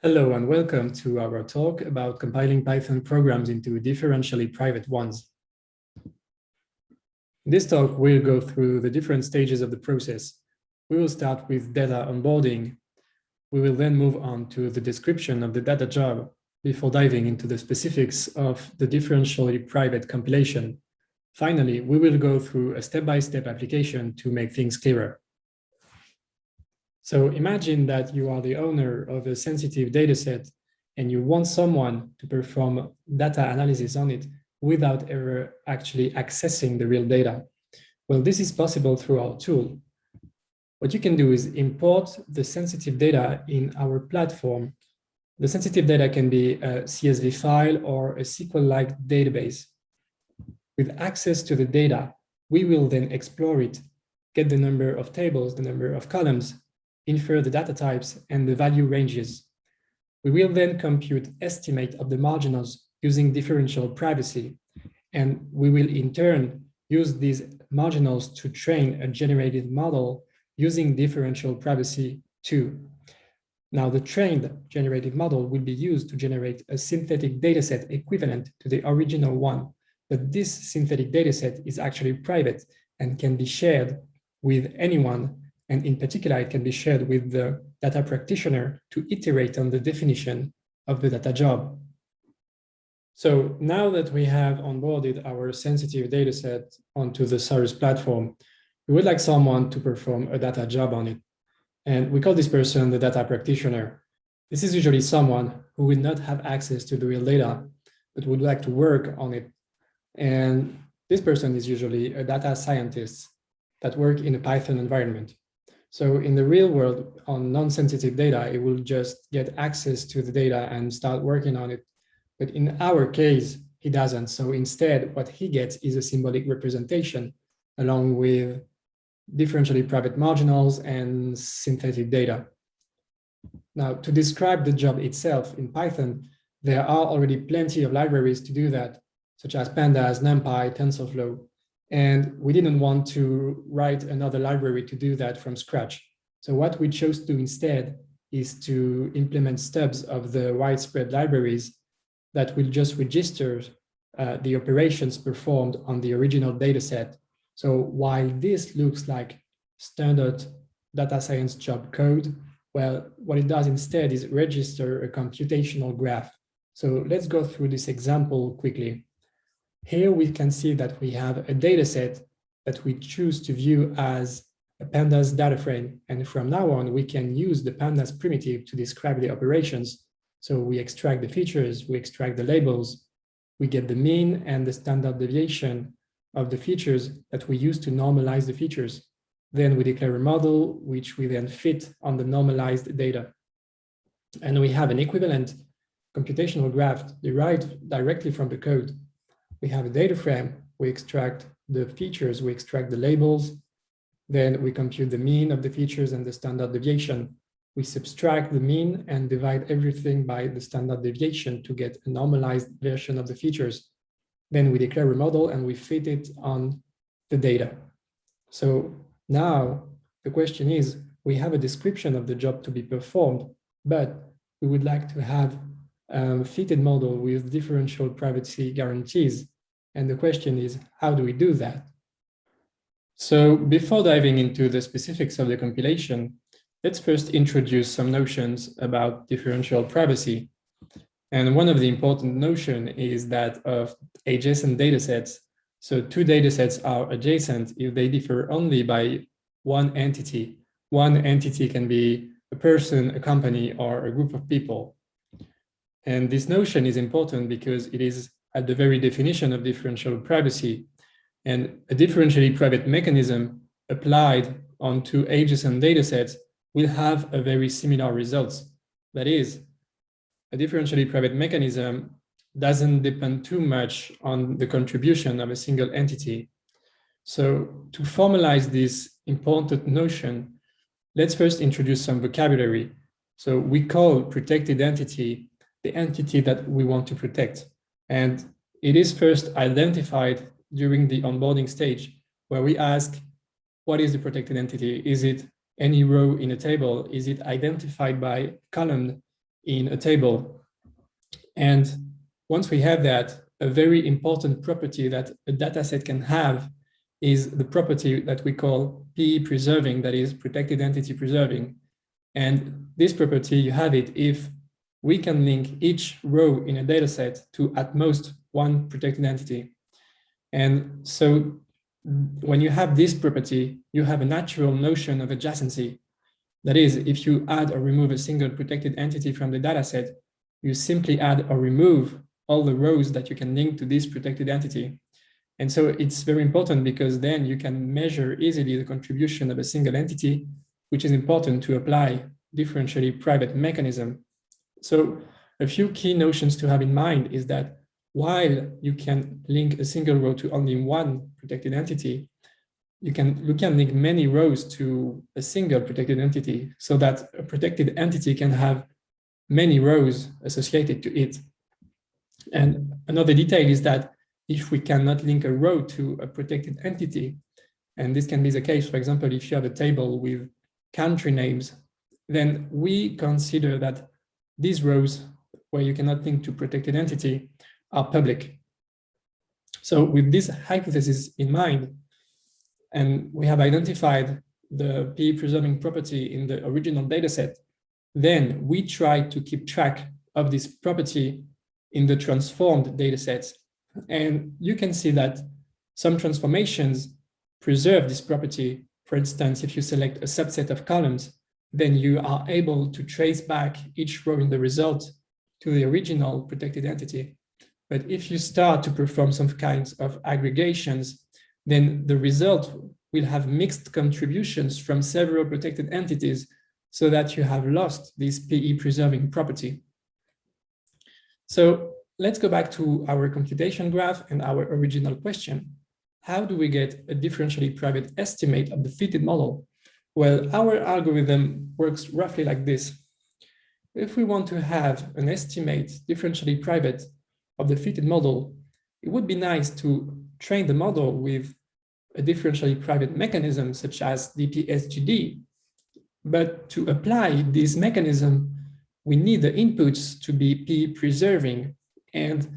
Hello and welcome to our talk about compiling Python programs into differentially private ones. In this talk, we'll go through the different stages of the process. We will start with data onboarding. We will then move on to the description of the data job before diving into the specifics of the differentially private compilation. Finally, we will go through a step-by-step application to make things clearer. So imagine that you are the owner of a sensitive dataset and you want someone to perform data analysis on it without ever actually accessing the real data. Well, this is possible through our tool. What you can do is import the sensitive data in our platform. The sensitive data can be a CSV file or a SQL-like database. With access to the data, we will then explore it, get the number of tables, the number of columns, infer the data types and the value ranges. We will then compute estimate of the marginals using differential privacy, and we will in turn use these marginals to train a generated model using differential privacy too. Now, the trained generated model will be used to generate a synthetic dataset equivalent to the original one, but this synthetic dataset is actually private and can be shared with anyone. And in particular, it can be shared with the data practitioner to iterate on the definition of the data job. So now that we have onboarded our sensitive dataset onto the Sarus platform, we would like someone to perform a data job on it. And we call this person the data practitioner. This is usually someone who will not have access to the real data, but would like to work on it. And this person is usually a data scientist that work in a Python environment. So in the real world, on non-sensitive data, it will just get access to the data and start working on it. But in our case, he doesn't. So instead, what he gets is a symbolic representation along with differentially private marginals and synthetic data. Now, to describe the job itself in Python, there are already plenty of libraries to do that, such as pandas, numpy, TensorFlow. And we didn't want to write another library to do that from scratch. So what we chose to do instead is to implement stubs of the widespread libraries that will just register the operations performed on the original dataset. So while this looks like standard data science job code, well, what it does instead is register a computational graph. So let's go through this example quickly. Here we can see that we have a data set that we choose to view as a pandas data frame. And from now on, we can use the pandas primitive to describe the operations. So we extract the features, we extract the labels, we get the mean and the standard deviation of the features that we use to normalize the features. Then we declare a model, which we then fit on the normalized data. And we have an equivalent computational graph derived directly from the code. We have a data frame, we extract the features, we extract the labels, then we compute the mean of the features and the standard deviation. We subtract the mean and divide everything by the standard deviation to get a normalized version of the features. Then we declare a model and we fit it on the data. So now the question is, we have a description of the job to be performed, but we would like to have a fitted model with differential privacy guarantees. And the question is, how do we do that? So before diving into the specifics of the compilation, let's first introduce some notions about differential privacy. And one of the important notions is that of adjacent datasets. So two datasets are adjacent if they differ only by one entity. One entity can be a person, a company, or a group of people. And this notion is important because it is at the very definition of differential privacy. And a differentially private mechanism applied onto adjacent datasets will have a very similar results. That is, a differentially private mechanism doesn't depend too much on the contribution of a single entity. So to formalize this important notion, let's first introduce some vocabulary. So we call protected entity the entity that we want to protect. And it is first identified during the onboarding stage, where we ask, what is the protected entity? Is it any row in a table? Is it identified by column? in a table. And once we have that, a very important property that a dataset can have is the property that we call PE preserving, that is protected entity preserving. And this property, you have it if we can link each row in a dataset to at most one protected entity. And so when you have this property, you have a natural notion of adjacency. That is, if you add or remove a single protected entity from the dataset, you simply add or remove all the rows that you can link to this protected entity. And so it's very important because then you can measure easily the contribution of a single entity, which is important to apply differentially private mechanism. So a few key notions to have in mind is that while you can link a single row to only one protected entity, you can link many rows to a single protected entity so that a protected entity can have many rows associated to it. And another detail is that if we cannot link a row to a protected entity, and this can be the case, for example, if you have a table with country names, then we consider that these rows where you cannot link to protected entity are public. So with this hypothesis in mind, and we have identified the PE preserving property in the original dataset, then we try to keep track of this property in the transformed datasets. And you can see that some transformations preserve this property. For instance, if you select a subset of columns, then you are able to trace back each row in the result to the original protected entity. But if you start to perform some kinds of aggregations, then the result will have mixed contributions from several protected entities so that you have lost this PE preserving property. So let's go back to our computation graph and our original question. How do we get a differentially private estimate of the fitted model? Well, our algorithm works roughly like this. If we want to have an estimate differentially private of the fitted model, it would be nice to train the model with a differentially private mechanism such as DPSGD. But to apply this mechanism, we need the inputs to be PE preserving. And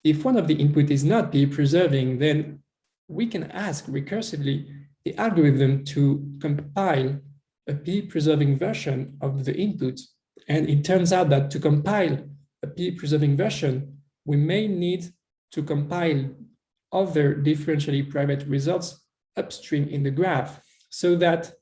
if one of the input is not PE preserving, then we can ask recursively the algorithm to compile a PE preserving version of the input. And it turns out that to compile a PE preserving version, we may need to compile other differentially private results upstream in the graph, so that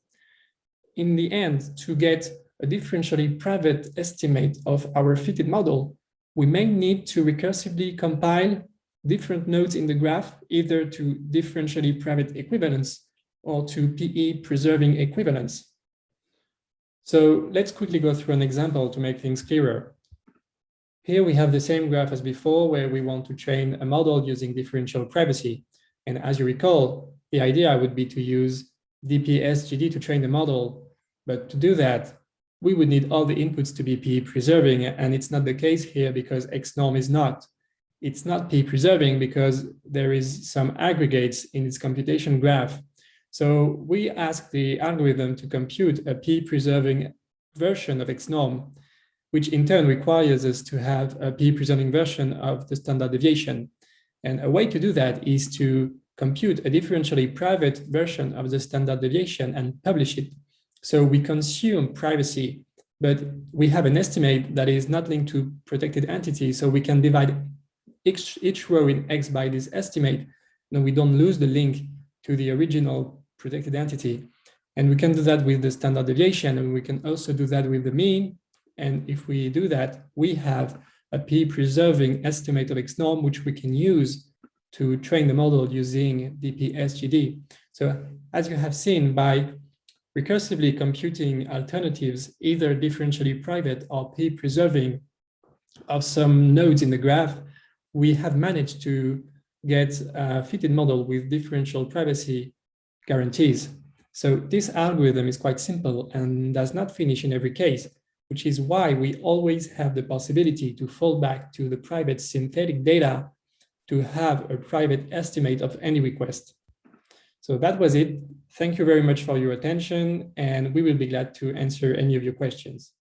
in the end, to get a differentially private estimate of our fitted model, we may need to recursively compile different nodes in the graph, either to differentially private equivalence or to PE preserving equivalence. So let's quickly go through an example to make things clearer. Here we have the same graph as before, where we want to train a model using differential privacy. And as you recall, the idea would be to use DPSGD to train the model. But to do that, we would need all the inputs to be PE preserving. And it's not the case here because XNorm is not. It's not PE preserving because there is some aggregates in its computation graph. So we ask the algorithm to compute a PE preserving version of XNorm, which in turn requires us to have a PE preserving version of the standard deviation. And a way to do that is to compute a differentially private version of the standard deviation and publish it. So we consume privacy, but we have an estimate that is not linked to protected entities. So we can divide each row in X by this estimate. And we don't lose the link to the original protected entity. And we can do that with the standard deviation, and we can also do that with the mean. And if we do that, we have a PE preserving estimate of XNorm, which we can use to train the model using DPSGD. So as you have seen, by recursively computing alternatives, either differentially private or PE preserving of some nodes in the graph, we have managed to get a fitted model with differential privacy guarantees. So this algorithm is quite simple and does not finish in every case, which is why we always have the possibility to fall back to the private synthetic data to have a private estimate of any request. So that was it. Thank you very much for your attention, and we will be glad to answer any of your questions.